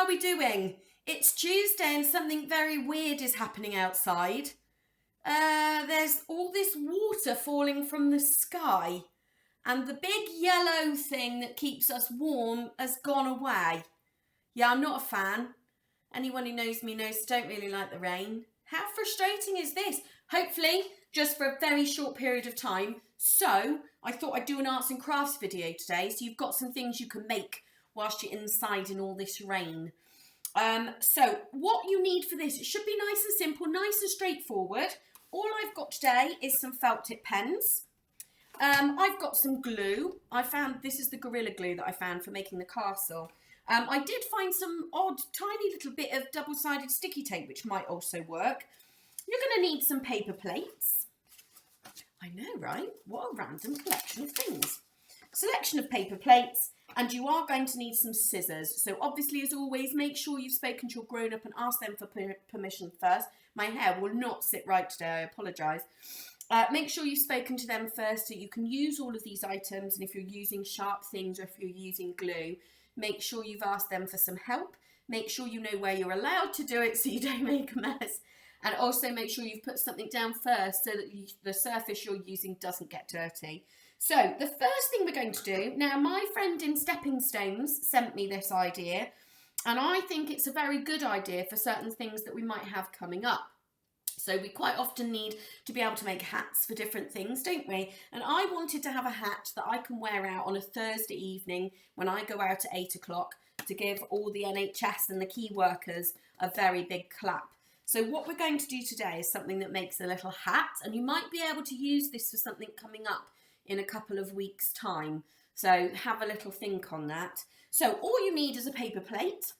are we doing? It's Tuesday and something very weird is happening outside. There's all this water falling from the sky, and the big yellow thing that keeps us warm has gone away. Yeah, I'm not a fan. Anyone who knows me knows I don't really like the rain. How frustrating is this? Hopefully, just for a very short period of time. So, I thought I'd do an arts and crafts video today, so you've got some things you can make whilst you're inside in all this rain. So, what you need for this, it should be nice and simple, nice and straightforward. All I've got today is some felt tip pens. I've got some glue. This is the Gorilla Glue that I found for making the castle. I did find some odd, tiny little bit of double-sided sticky tape, which might also work. You're going to need some paper plates. I know, right? What a random collection of things. Selection of paper plates, and you are going to need some scissors. So obviously, as always, make sure you've spoken to your grown-up and ask them for permission first. My hair will not sit right today, I apologise. Make sure you've spoken to them first so you can use all of these items, and if you're using sharp things or if you're using glue, make sure you've asked them for some help. Make sure you know where you're allowed to do it so you don't make a mess. And also make sure you've put something down first so that the surface you're using doesn't get dirty. So the first thing we're going to do, now my friend in Stepping Stones sent me this idea, and I think it's a very good idea for certain things that we might have coming up. So we quite often need to be able to make hats for different things, don't we? And I wanted to have a hat that I can wear out on a Thursday evening when I go out at 8 o'clock to give all the NHS and the key workers a very big clap. So what we're going to do today is something that makes a little hat, and you might be able to use this for something coming up in a couple of weeks' time. So have a little think on that. So all you need is a paper plate.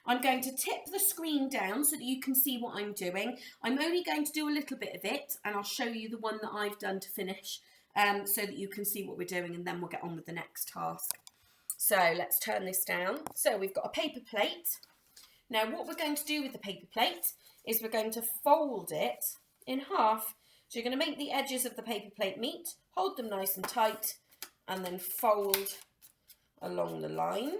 I'm going to tip the screen down so that you can see what I'm doing. I'm only going to do a little bit of it, and I'll show you the one that I've done to finish so that you can see what we're doing, and then we'll get on with the next task. So let's turn this down. So we've got a paper plate. Now what we're going to do with the paper plate is we're going to fold it in half. So you're going to make the edges of the paper plate meet, hold them nice and tight, and then fold along the line.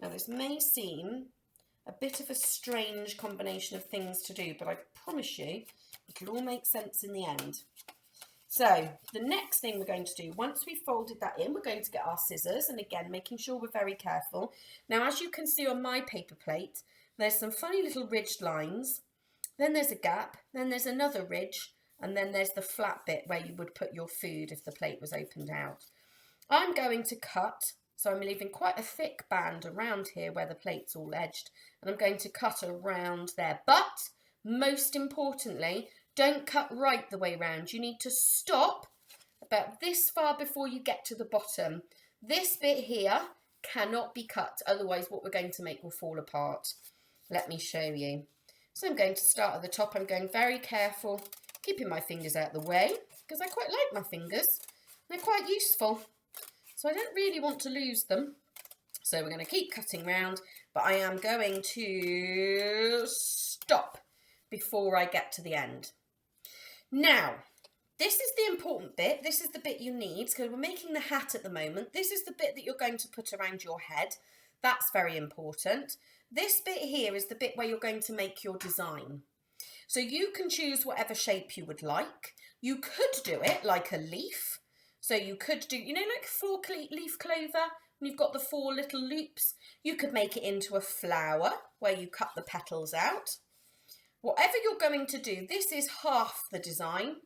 Now this may seem a bit of a strange combination of things to do, but I promise you it'll all make sense in the end. So the next thing we're going to do, once we've folded that in, we're going to get our scissors, and again making sure we're very careful. Now as you can see on my paper plate, there's some funny little ridged lines, then there's a gap, then there's another ridge, and then there's the flat bit where you would put your food if the plate was opened out. I'm going to cut, so I'm leaving quite a thick band around here where the plate's all edged, and I'm going to cut around there. But most importantly, don't cut right the way round. You need to stop about this far before you get to the bottom. This bit here cannot be cut, otherwise what we're going to make will fall apart. Let me show you. So I'm going to start at the top. I'm going very careful, keeping my fingers out of the way, because I quite like my fingers. They're quite useful. So I don't really want to lose them. So we're going to keep cutting round, but I am going to stop before I get to the end. Now, this is the important bit. This is the bit you need, because we're making the hat at the moment. This is the bit that you're going to put around your head. That's very important. This bit here is the bit where you're going to make your design. So you can choose whatever shape you would like. You could do it like a leaf. So you could do, like 4-leaf clover, when you've got the 4 little loops. You could make it into a flower where you cut the petals out. Whatever you're going to do, this is half the design.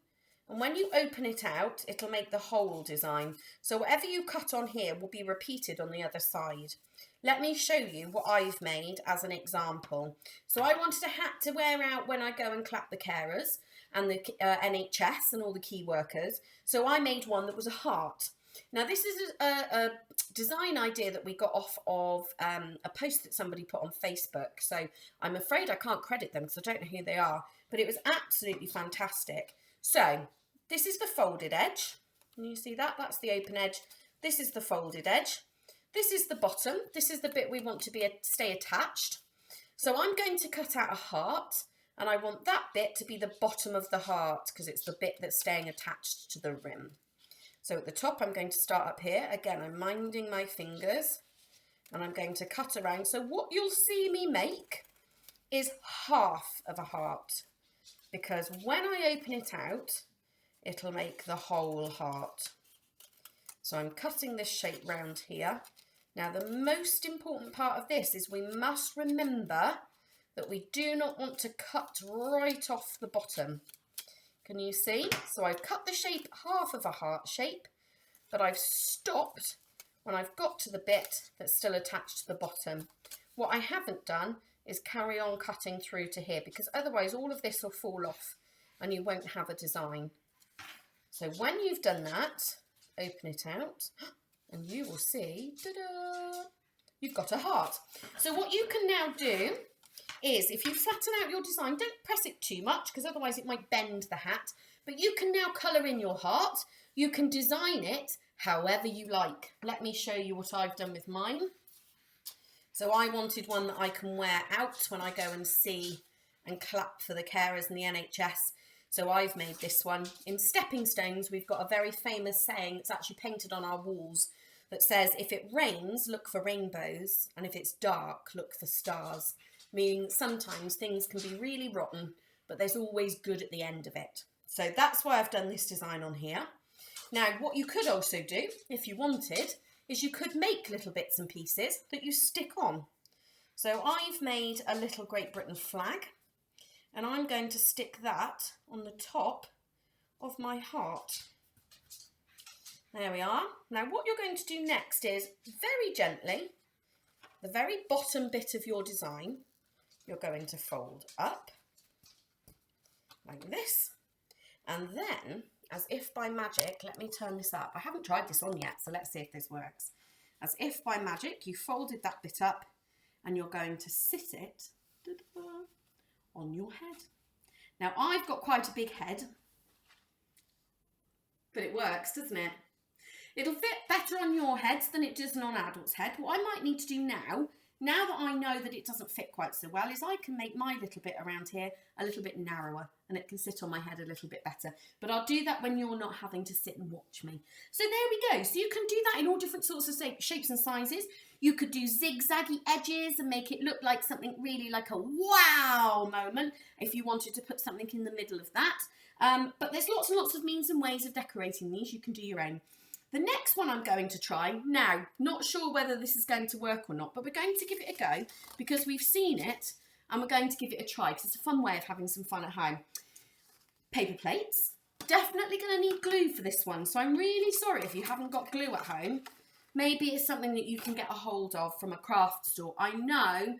And when you open it out, it'll make the whole design. So whatever you cut on here will be repeated on the other side. Let me show you what I've made as an example. So I wanted a hat to wear out when I go and clap the carers and the NHS and all the key workers. So I made one that was a heart. Now this is a design idea that we got off of a post that somebody put on Facebook. So I'm afraid I can't credit them because I don't know who they are, but it was absolutely fantastic. So this is the folded edge. Can you see that? That's the open edge. This is the folded edge. This is the bottom. This is the bit we want to stay attached. So I'm going to cut out a heart, and I want that bit to be the bottom of the heart because it's the bit that's staying attached to the rim. So at the top, I'm going to start up here. Again, I'm minding my fingers. and I'm going to cut around. So what you'll see me make is half of a heart, because when I open it out, it'll make the whole heart. So I'm cutting this shape round here. Now the most important part of this is we must remember that we do not want to cut right off the bottom. Can you see? So I've cut the shape half of a heart shape, but I've stopped when I've got to the bit that's still attached to the bottom. What I haven't done is carry on cutting through to here, because otherwise all of this will fall off and you won't have a design. So when you've done that, open it out and you will see, ta-da, you've got a heart. So what you can now do is, if you flatten out your design, don't press it too much because otherwise it might bend the hat, but you can now colour in your heart. You can design it however you like. Let me show you what I've done with mine. So I wanted one that I can wear out when I go and see and clap for the carers and the NHS. So I've made this one. In Stepping Stones, we've got a very famous saying that's actually painted on our walls that says, if it rains, look for rainbows, and if it's dark, look for stars. Meaning sometimes things can be really rotten, but there's always good at the end of it. So that's why I've done this design on here. Now, what you could also do, if you wanted, is you could make little bits and pieces that you stick on. So I've made a little Great Britain flag, and I'm going to stick that on the top of my heart. There we are. Now what you're going to do next is, very gently, the very bottom bit of your design, you're going to fold up like this, and then, as if by magic, let me turn this up. I haven't tried this on yet, so let's see if this works. As if by magic, you folded that bit up and you're going to sit it on your head. Now, I've got quite a big head, but it works, doesn't it? It'll fit better on your heads than it does on an adult's head. What I might need to do now that I know that it doesn't fit quite so well, is I can make my little bit around here a little bit narrower and it can sit on my head a little bit better. But I'll do that when you're not having to sit and watch me. So there we go. So you can do that in all different sorts of shapes and sizes. You could do zigzaggy edges and make it look like something really like a wow moment if you wanted to put something in the middle of that. But there's lots and lots of means and ways of decorating these. You can do your own. The next one I'm going to try, now, not sure whether this is going to work or not, but we're going to give it a go because we've seen it and we're going to give it a try because it's a fun way of having some fun at home. Paper plates. Definitely going to need glue for this one, so I'm really sorry if you haven't got glue at home. Maybe it's something that you can get a hold of from a craft store. I know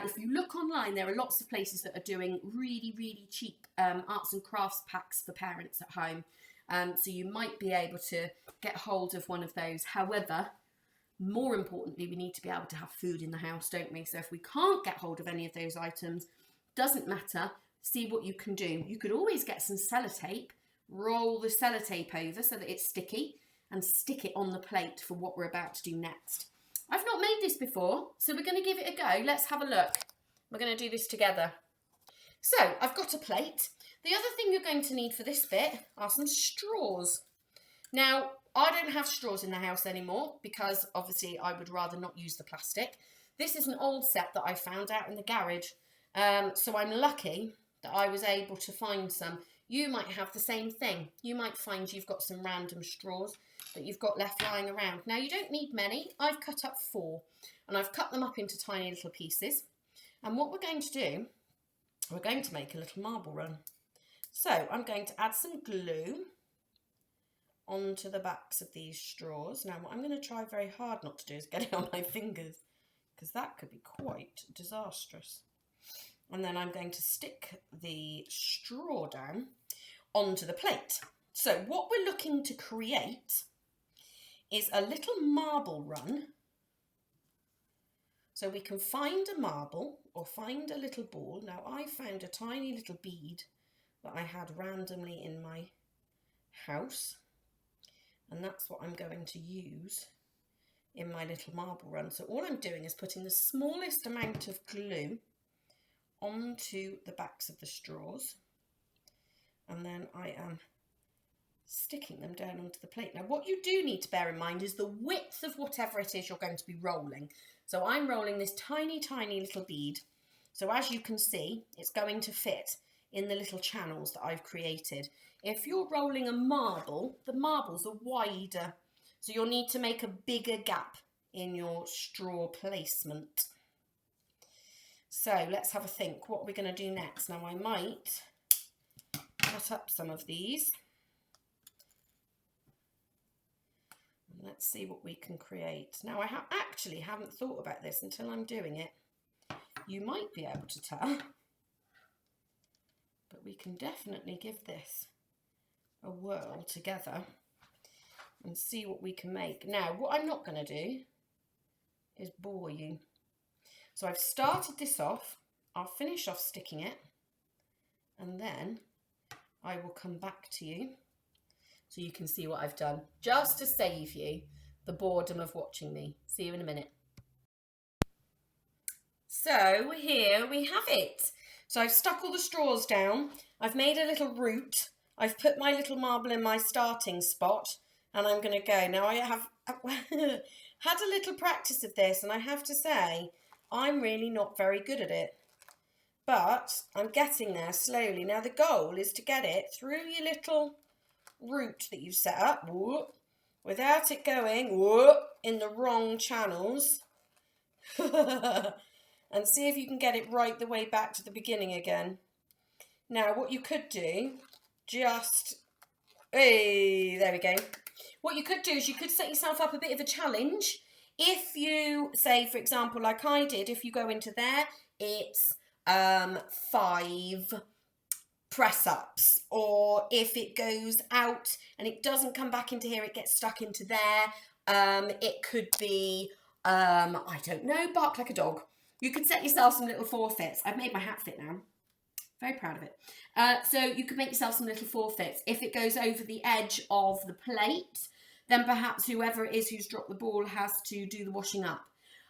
if you look online, there are lots of places that are doing really, really cheap arts and crafts packs for parents at home. So you might be able to get hold of one of those. However, more importantly, we need to be able to have food in the house, don't we? So if we can't get hold of any of those items, doesn't matter, see what you can do. You could always get some sellotape, roll the sellotape over so that it's sticky, and stick it on the plate for what we're about to do next. I've not made this before, so we're going to give it a go. Let's have a look. We're going to do this together. So I've got a plate. The other thing you're going to need for this bit are some straws. Now, I don't have straws in the house anymore because obviously I would rather not use the plastic. This is an old set that I found out in the garage. So I'm lucky that I was able to find some. You might have the same thing. You might find you've got some random straws that you've got left lying around. Now, you don't need many. I've cut up 4 and I've cut them up into tiny little pieces. And what we're going to do, we're going to make a little marble run. So I'm going to add some glue onto the backs of these straws. Now what I'm going to try very hard not to do is get it on my fingers because that could be quite disastrous. And then I'm going to stick the straw down onto the plate. So what we're looking to create is a little marble run. So we can find a marble or find a little ball. Now I found a tiny little bead that I had randomly in my house, and that's what I'm going to use in my little marble run. So all I'm doing is putting the smallest amount of glue onto the backs of the straws, and then I am sticking them down onto the plate. Now what you do need to bear in mind is the width of whatever it is you're going to be rolling. So I'm rolling this tiny, tiny little bead. So as you can see, it's going to fit in the little channels that I've created. If you're rolling a marble, the marbles are wider. So you'll need to make a bigger gap in your straw placement. So let's have a think. What are we going to do next? Now I might cut up some of these. Let's see what we can create. Now I actually haven't thought about this until I'm doing it. You might be able to tell, but we can definitely give this a whirl together and see what we can make. Now what I'm not going to do is bore you. So I've started this off, I'll finish off sticking it, and then I will come back to you so you can see what I've done, just to save you the boredom of watching me. See you in a minute. So here we have it. So I've stuck all the straws down, I've made a little root, I've put my little marble in my starting spot, and I'm going to go. Now I have had a little practice of this, and I have to say, I'm really not very good at it, but I'm getting there slowly. Now the goal is to get it through your little route that you've set up, whoop, without it going whoop, in the wrong channels, and see if you can get it right the way back to the beginning again. Now what you could do, hey, there we go. What you could do is you could set yourself up a bit of a challenge. If you say, for example, like I did, if you go into there, it's 5 press-ups, or if it goes out and it doesn't come back into here, it gets stuck into there. It could be, I don't know, bark like a dog. You could set yourself some little forfeits. I've made my hat fit now. Very proud of it. So you could make yourself some little forfeits. If it goes over the edge of the plate, then perhaps whoever it is who's dropped the ball has to do the washing up.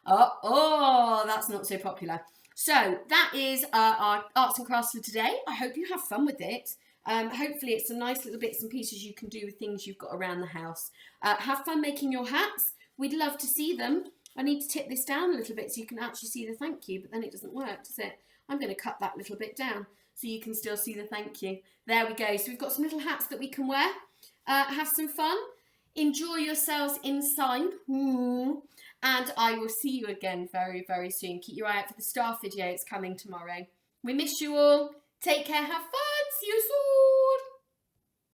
Oh, that's not so popular. So that is our arts and crafts for today. I hope you have fun with it. Hopefully it's some nice little bits and pieces you can do with things you've got around the house. Have fun making your hats. We'd love to see them. I need to tip this down a little bit so you can actually see the thank you, but then it doesn't work, does it? I'm going to cut that little bit down so you can still see the thank you. There we go. So we've got some little hats that we can wear. Have some fun. Enjoy yourselves inside. And I will see you again very, very soon. Keep your eye out for the staff video. It's coming tomorrow. We miss you all. Take care. Have fun. See you soon.